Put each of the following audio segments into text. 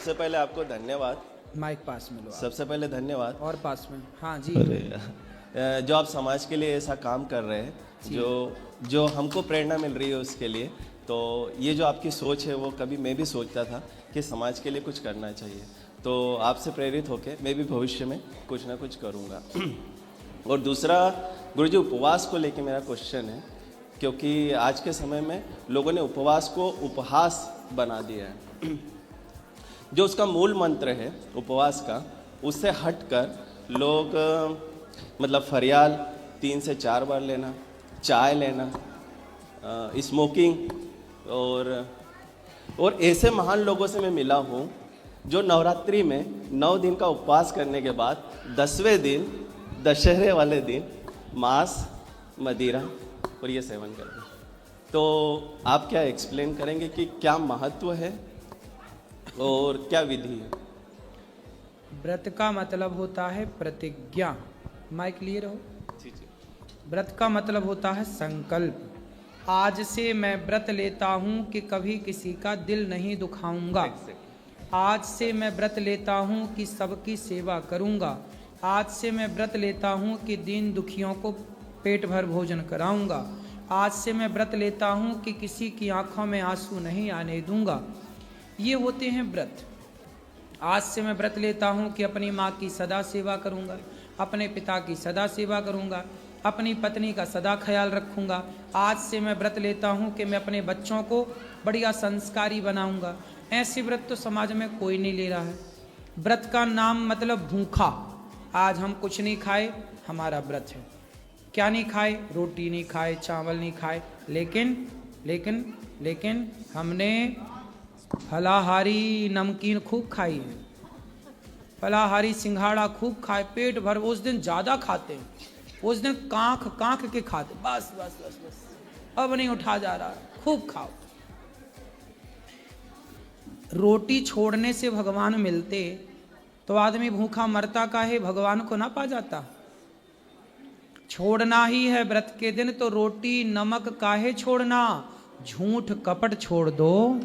सबसे पहले आपको धन्यवाद। माइक पास में लो आप। सबसे पहले धन्यवाद। और पास में, हाँ जी। जो आप समाज के लिए ऐसा काम कर रहे हैं, जो हमको प्रेरणा मिल रही है उसके लिए। तो ये जो आपकी सोच है वो कभी मैं भी सोचता था कि समाज के लिए कुछ करना चाहिए। तो आपसे प्रेरित होकर मैं भी भविष्य में कुछ ना कुछ करूँगा। और दूसरा, गुरुजी, उपवास को लेके मेरा क्वेश्चन है, क्योंकि आज के समय में लोगों ने उपवास को उपहास बना दिया है। जो उसका मूल मंत्र है उपवास का, उससे हटकर लोग मतलब फरियाल 3 से 4 बार लेना, चाय लेना, स्मोकिंग, और ऐसे महान लोगों से मैं मिला हूँ जो नवरात्रि में 9 दिन का उपवास करने के बाद 10वें दिन, दशहरे वाले दिन, मांस, मदिरा और ये सेवन करते हैं। तो आप क्या एक्सप्लेन करेंगे कि क्या महत्व है और क्या विधि है? व्रत का मतलब होता है प्रतिज्ञा। माइक लिए रहो। जी जी। व्रत का मतलब होता है संकल्प। आज से मैं व्रत लेता हूँ कि कभी किसी का दिल नहीं दुखाऊंगा। आज से मैं व्रत लेता हूँ कि सबकी सेवा करूँगा। आज से मैं व्रत लेता हूँ कि दीन दुखियों को पेट भर भोजन कराऊँगा। आज से मैं व्रत लेता हूँ कि किसी की आंखों में आंसू नहीं आने दूंगा। ये होते हैं व्रत। आज से मैं व्रत लेता हूँ कि अपनी माँ की सदा सेवा करूँगा, अपने पिता की सदा सेवा करूँगा, अपनी पत्नी का सदा ख्याल रखूँगा। आज से मैं व्रत लेता हूँ कि मैं अपने बच्चों को बढ़िया संस्कारी बनाऊँगा। ऐसे व्रत तो समाज में कोई नहीं ले रहा है। व्रत का नाम मतलब भूखा। आज हम कुछ नहीं खाए, हमारा व्रत है। क्या नहीं खाए? रोटी नहीं खाए, चावल नहीं खाए, लेकिन हमने फलाहारी नमकीन खूब खाई है, फलाहारी सिंघाड़ा खूब खाए, पेट भर। उस दिन ज़्यादा खाते हैं, उस दिन कांख के खाते। बस बस बस बस, अब नहीं उठा जा रहा, खूब खाओ। रोटी छोड़ने से भगवान मिलते तो आदमी भूखा मरता काहे, भगवान को ना पा जाता। छोड़ना ही है व्रत के दिन तो रोटी नमक काहे छोड़ना। झूठ कपट छोड़ दो,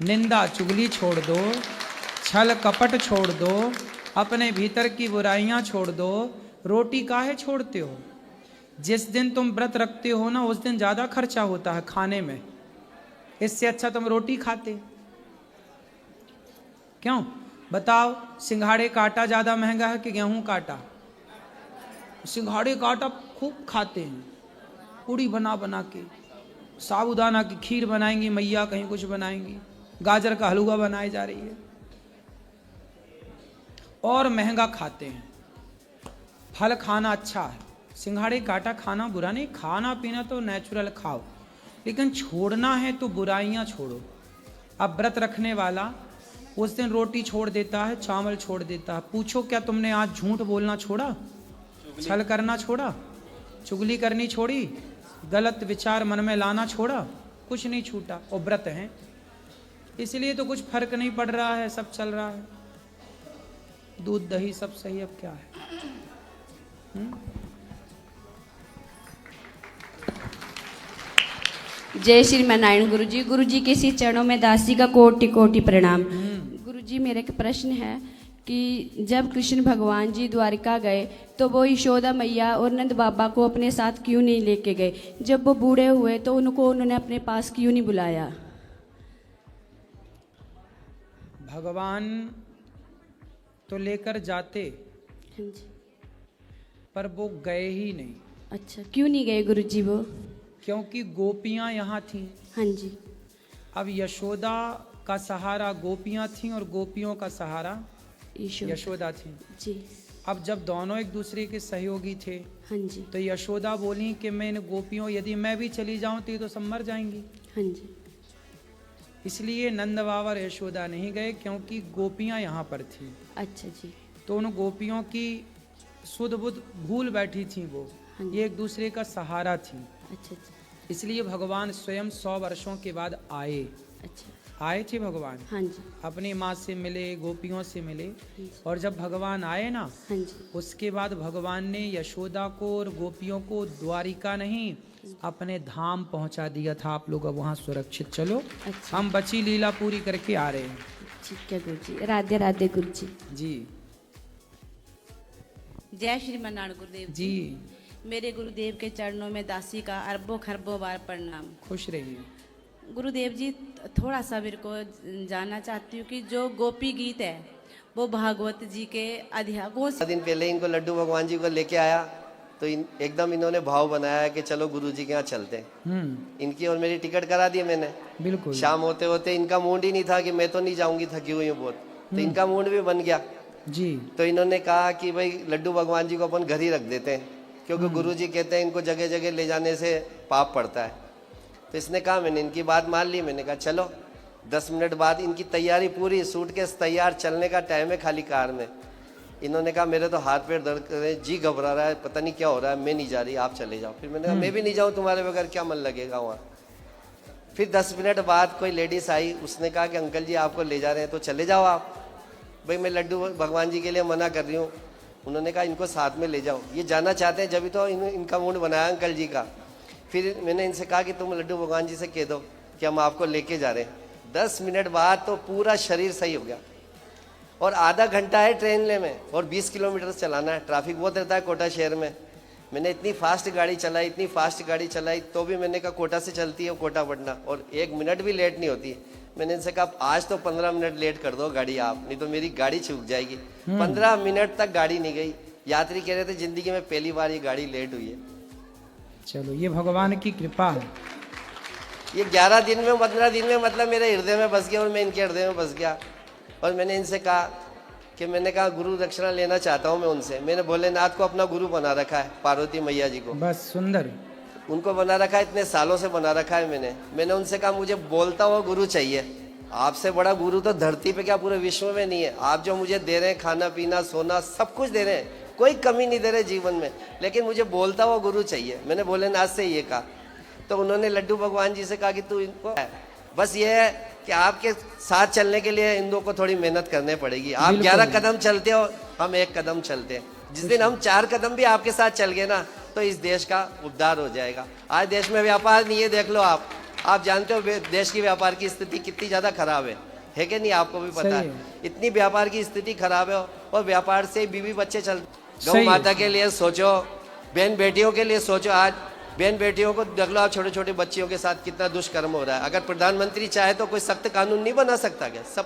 निंदा चुगली छोड़ दो, छल कपट छोड़ दो, अपने भीतर की बुराइयां छोड़ दो। रोटी काहे छोड़ते हो? जिस दिन तुम व्रत रखते हो ना, उस दिन ज़्यादा खर्चा होता है खाने में। इससे अच्छा तुम रोटी खाते। क्यों बताओ? सिंघाड़े का आटा ज़्यादा महंगा है कि गेहूं का आटा? सिंघाड़े का आटा खूब खाते हैं, पूड़ी बना बना के। साबूदाना की खीर बनाएंगी मैया, कहीं कुछ बनाएंगी, गाजर का हलवा बनाई जा रही है, और महंगा खाते हैं। फल खाना अच्छा है, सिंघाड़े का आटा खाना बुरा नहीं। खाना पीना तो नेचुरल खाओ, लेकिन छोड़ना है तो बुराइयां छोड़ो। अब व्रत रखने वाला उस दिन रोटी छोड़ देता है, चावल छोड़ देता है। पूछो क्या तुमने आज झूठ बोलना छोड़ा, छल करना छोड़ा, चुगली करनी छोड़ी, गलत विचार मन में लाना छोड़ा? कुछ नहीं छूटा। और व्रत है, इसलिए तो कुछ फर्क नहीं पड़ रहा है, सब चल रहा है, दूध दही सब सही। अब क्या है? जय श्री नारायण गुरुजी। गुरुजी के श्री चरणों में दासी का कोटि कोटि प्रणाम। गुरुजी, मेरा एक प्रश्न है कि जब कृष्ण भगवान जी द्वारिका गए तो वो यशोदा मैया और नंद बाबा को अपने साथ क्यों नहीं लेके गए? जब वो बूढ़े हुए तो उन्होंने अपने पास क्यों नहीं बुलाया? भगवान तो लेकर जाते, हाँ जी। पर वो गए ही नहीं। अच्छा, क्यों नहीं गए गुरुजी वो? क्योंकि गोपियां यहाँ थीं। हाँ जी। अब यशोदा का सहारा गोपियां थीं और गोपियों का सहारा यशोदा थी जी। अब जब दोनों एक दूसरे के सहयोगी थे, हाँ जी। तो यशोदा बोली कि मैं इन गोपियों, यदि मैं भी चली जाऊं तो ये तो सब मर जाएंगी। हाँ जी। इसलिए नंद बाबा और यशोदा नहीं गए, क्योंकि गोपियां यहाँ पर थी। अच्छा जी। तो उन गोपियों की सुध बुध भूल बैठी थी वो। हाँ जी। ये एक दूसरे का सहारा थी। अच्छा जी। इसलिए भगवान स्वयं 100 वर्षों के बाद आए। अच्छा। आए थे भगवान, हाँ जी। अपनी माँ से मिले, गोपियों से मिले। हाँ जी। और जब भगवान आए ना, हाँ जी। उसके बाद भगवान ने यशोदा को और गोपियों को द्वारिका नहीं, अपने धाम पहुंचा दिया था। आप लोग अब वहाँ सुरक्षित चलो। अच्छा। हम बची लीला पूरी करके आ रहे हैं। ठीक है गुरुजी, राधे राधे गुरुजी। जी जय श्रीमान नारायण गुरुदेव जी, मेरे गुरुदेव के चरणों में दासी का अरबों खरबों बार प्रणाम। खुश रहिए। गुरुदेव जी, थोड़ा सा मेरे को जानना चाहती हूँ कि जो गोपी गीत है वो भागवत जी के अध्यायों से दिन पहले इनको लड्डू भगवान जी को लेके आया तो एकदम इन्होंने भाव बनाया है कि चलो गुरु जी के यहाँ चलते हैं। इनकी और मेरी टिकट करा दी मैंने। बिल्कुल। शाम होते होते इनका मूड ही नहीं था कि मैं तो नहीं जाऊंगी, थकी हुई हूँ बहुत, तो इनका मूड भी बन गया। जी तो इन्होंने कहा कि भाई लड्डू भगवान जी को अपन घर ही रख देते हैं, क्योंकि गुरु जी कहते हैं इनको जगह जगह ले जाने से पाप पड़ता है। तो इसने कहा, मैंने इनकी बात मान ली। मैंने कहा चलो। 10 मिनट बाद इनकी तैयारी पूरी, सूटकेस तैयार, चलने का टाइम है खाली कार में। इन्होंने कहा मेरे तो हाथ पैर दर्द कर रहे, जी घबरा रहा है, पता नहीं क्या हो रहा है, मैं नहीं जा रही, आप चले जाओ। फिर मैंने कहा मैं भी नहीं जाऊँ, तुम्हारे बगैर क्या मन लगेगा वहाँ। फिर 10 मिनट बाद कोई लेडीज आई, उसने कहा कि अंकल जी आपको ले जा रहे हैं तो चले जाओ आप। भाई मैं लड्डू भगवान जी के लिए मना कर रही हूँ। उन्होंने कहा इनको साथ में ले जाओ, ये जाना चाहते हैं, जब तो इनका मूड बनाया अंकल जी का। फिर मैंने इनसे कहा कि तुम लड्डू भगवान जी से कह दो कि हम आपको लेके जा रहे हैं। 10 मिनट बाद तो पूरा शरीर सही हो गया। और आधा घंटा है ट्रेन में और 20 किलोमीटर चलाना है। ट्रैफिक बहुत रहता है कोटा शहर में। मैंने इतनी फास्ट गाड़ी चलाई, इतनी फास्ट गाड़ी चलाई, तो भी मैंने कहा कोटा से चलती है कोटा पटना, और 1 मिनट भी लेट नहीं होती। मैंने इनसे कहा आज तो 15 मिनट लेट कर दो गाड़ी आप, नहीं तो मेरी गाड़ी छूट जाएगी। 15 मिनट तक गाड़ी नहीं गई। यात्री कह रहे थे जिंदगी में पहली बार ये गाड़ी लेट हुई है। चलो, ये भगवान की कृपा है। ये 11 दिन में 15 दिन में मतलब मेरे हृदय में बस गया और मैं इनके हृदय में बस गया। और मैंने इनसे कहा कि मैंने कहा गुरु दक्षिणा लेना चाहता हूँ मैं उनसे। मैंने भोलेनाथ को अपना गुरु बना रखा है, पार्वती मैया जी को बस सुंदर। उनको बना रखा है, इतने सालों से बना रखा है मैंने उनसे कहा मुझे बोलता हुआ गुरु चाहिए। आपसे बड़ा गुरु तो धरती पे क्या पूरे विश्व में नहीं है। आप जो मुझे दे रहे हैं, खाना पीना सोना सब कुछ दे रहे हैं, कोई कमी नहीं दे रहे जीवन में, लेकिन मुझे बोलता हुआ गुरु चाहिए। मैंने भोलेनाथ से ये कहा। तो उन्होंने लड्डू भगवान जी से कहा कि तू इनको, बस ये है कि आपके साथ चलने के लिए इन दो को थोड़ी मेहनत करनी पड़ेगी। आप 11 कदम चलते हो, हम 1 कदम चलते हैं। जिस दिन हम 4 कदम भी आपके साथ चल गए ना, तो इस देश का उद्धार हो जाएगा। आज देश में व्यापार नहीं है, देख लो आप जानते हो देश की व्यापार की स्थिति कितनी ज्यादा खराब है कि नहीं? आपको भी पता है इतनी व्यापार की स्थिति खराब है। और व्यापार से बीवी बच्चे चल, गौ माता के लिए सोचो, बहन बेटियों के लिए सोचो। आज बहन बेटियों को देख लो आप, छोटे छोटे बच्चियों के साथ कितना दुष्कर्म हो रहा है। अगर प्रधानमंत्री चाहे तो कोई सख्त कानून नहीं बना सकता क्या? सब